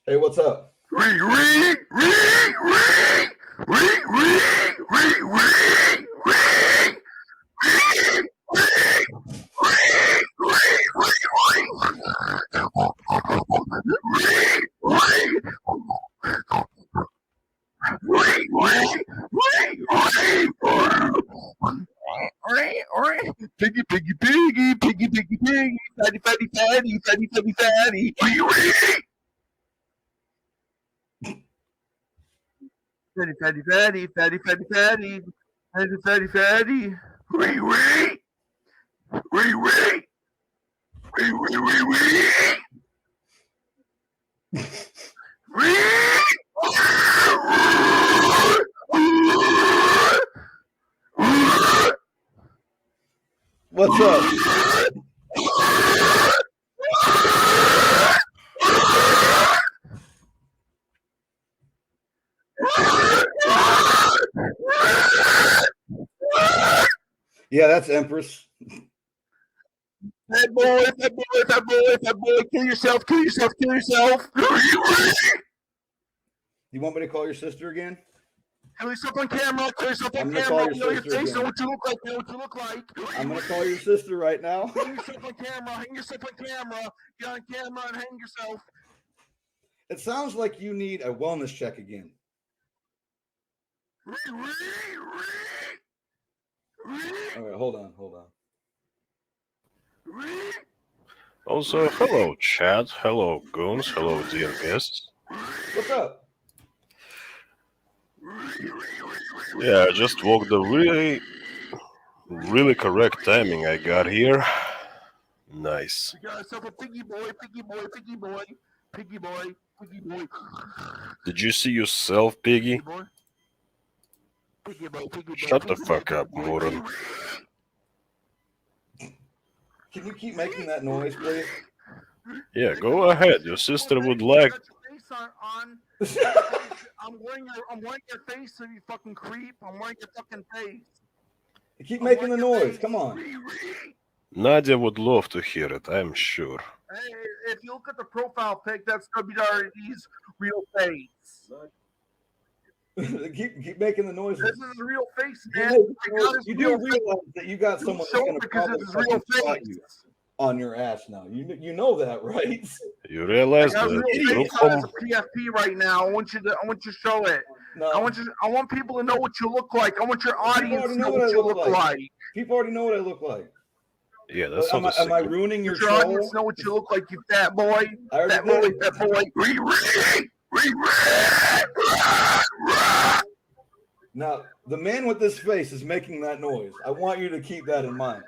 Hey, what's up? Piggy, piggy, piggy, piggy, piggy, piggy, fatty, fatty, fatty, fatty, fatty, fatty. Fatty, fatty, fatty, fatty, fatty, fatty, fatty, fatty, fatty. Wee, wee, wee, wee, wee, wee, wee, wee. What's up? Yeah, that's Empress. Fat boy, fat boy, fat boy, fat boy, kill yourself, kill yourself, kill yourself. You want me to call your sister again? Kill yourself on camera, kill yourself on I'm gonna camera. call your Know your sister face, know again. what you look like, know what you look like. I'm gonna call your sister right now. Hang yourself on camera, hang yourself on camera. Get on camera and hang yourself. It sounds like you need a wellness check again. All right, hold on. Also, hello, chat. Hello, goons. Hello, dear guests. What's up? Yeah, I just walked the really correct timing I got here. Nice. We got ourselves a piggy boy, piggy boy, piggy boy, piggy boy, piggy boy. Did you see yourself, Piggy? Piggy boy. Piggy boy, piggy boy. Shut the piggy fuck boy, up, piggy boy. moron. Can you keep making that noise, please? Yeah, go ahead. Your sister would like. I'm wearing your face, so you fucking creep. I'm wearing your fucking face. You keep making the noise. Come on. Nadia would love to hear it, I'm sure. Hey, if you look at the profile pic, that's w.t.r.d's real face. keep making the noises. This is his real face, man. You do realize that you got someone that's going to probably fucking spot you on your ass now. You know that, right? You realize I got that real face on as a PFP right now. I want you to show it. No. I want people to know what you look like. I want your audience to know what you look like. People already know what I look like. Yeah, that's am I ruining your show? Audience know what you look like, you fat boy. Fat boy, fat boy. Now, the man with this face is making that noise. I want you to keep that in mind.